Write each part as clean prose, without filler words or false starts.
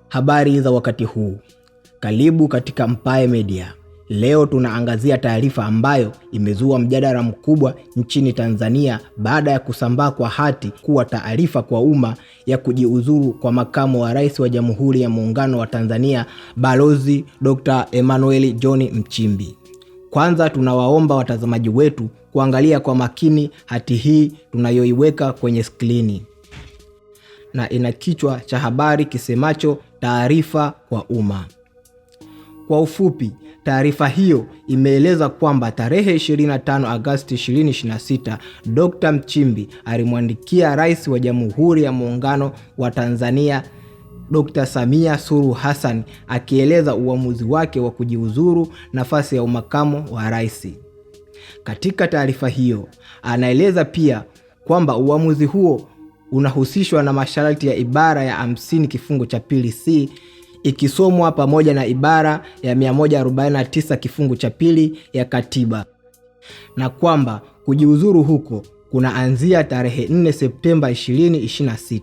Habari za wakati huu. Karibu katika Mpae Media. Leo tunaangazia taarifa ambayo imezua mjadala mkubwa nchini Tanzania baada ya kusambaa kwa hati kuwa taarifa kwa umma ya kujiuzuru kwa makamu wa rais wa Jamhuri ya Muungano wa Tanzania, Balozi Dr. Emmanuel John Nchimbi. Kwanza tunawaomba watazamaji wetu kuangalia kwa makini hati hii tunayoiweka kwenye skrini. Na ina kichwa cha habari kisemacho taarifa kwa umma. Kwa ufupi, taarifa hiyo imeeleza kwamba tarehe 25 Agosti 2026, Dr. Nchimbi alimwandikia Rais wa Jamhuri ya Muungano wa Tanzania Dr. Samia Suluhu Hassan akieleza uamuzi wake wa kujiuzuru nafasi ya umakamu wa rais. Katika taarifa hiyo, anaeleza pia kwamba uamuzi huo unahusishwa na masharti ya ibara ya 50 kifungu cha pili C ikisomwa pamoja na ibara ya 149 kifungu cha pili ya katiba, na kwamba kujiuzuru huko kunaanzia tarehe 4 Septemba 2026.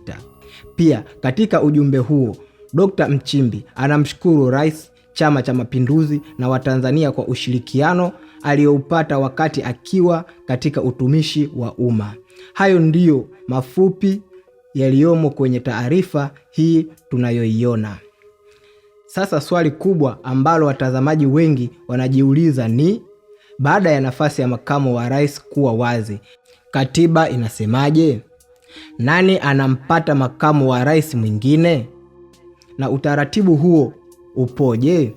Pia katika ujumbe huo, Dr. Nchimbi anamshukuru Rais, Chama cha Mapinduzi na Watanzania kwa ushirikiano alioupata wakati akiwa katika utumishi wa umma. Hayo ndiyo mafupi yaliyomo kwenye taarifa hii tunayoiona. Sasa swali kubwa ambalo watazamaji wengi wanajiuliza ni, baada ya nafasi ya makamu wa rais kuwa wazi, katiba inasemaje? Nani anampata makamu wa rais mwingine? Na utaratibu huo upoje?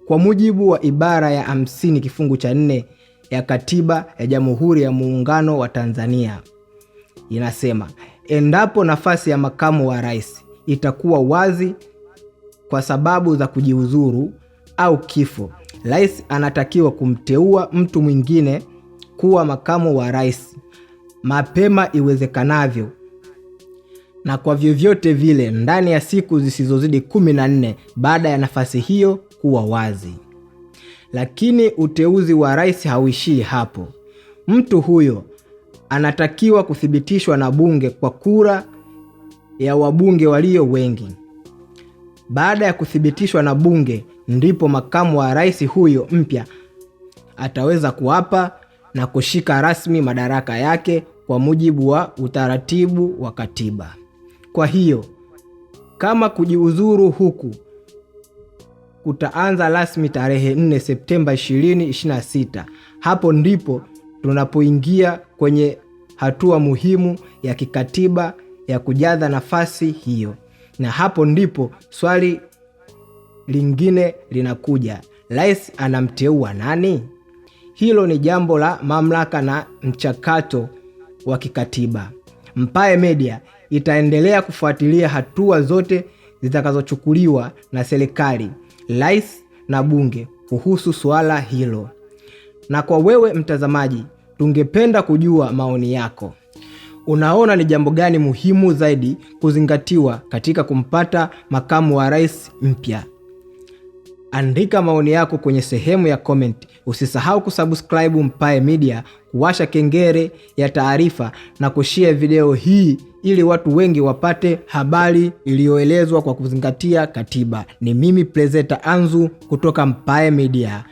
Kwa mujibu wa ibara ya 50 kifungu cha 4 ya katiba ya Jamhuri ya Muungano wa Tanzania inasema, endapo nafasi ya makamu wa rais itakuwa wazi kwa sababu za kujiuzuru au kifo, rais anatakiwa kumteua mtu mwingine kuwa makamu wa rais mapema iwezekanavyo, na kwa vyovyote vile ndani ya siku zisizozidi 14 baada ya nafasi hiyo kuwa wazi. Lakini uteuzi wa rais hauishii hapo. Mtu huyo anatakiwa kuthibitishwa na bunge kwa kura ya wabunge walio wengi. Baada ya kuthibitishwa na bunge, ndipo makamu wa rais huyo mpya ataweza kuapa na kushika rasmi madaraka yake kwa mujibu wa utaratibu wa katiba. Kwa hiyo, kama kujiuzuru huku kutaanza rasmi tarehe 4 Septemba 2026, hapo ndipo tunapoingia kwenye hatua muhimu ya kikatiba ya kujaza nafasi hiyo. Na hapo ndipo swali lingine linakuja, rais anamteua nani? Hilo ni jambo la mamlaka na mchakato wa kikatiba. Mpae Media itaendelea kufuatilia hatua zote zitakazochukuliwa na serikali, rais na bunge kuhusu suala hilo. Na kwa wewe mtazamaji, tungependa kujua maoni yako. Unaona ni jambo gani muhimu zaidi kuzingatiwa katika kumpata makamu wa rais mpya? Andika maoni yako kwenye sehemu ya comment. Usisahau kusubscribe Mpae Media, kuwasha kengele ya taarifa na kushare video hii ili watu wengi wapate habari iliyoelezwa kwa kuzingatia katiba. Ni mimi Presenter Anzu kutoka Mpae Media.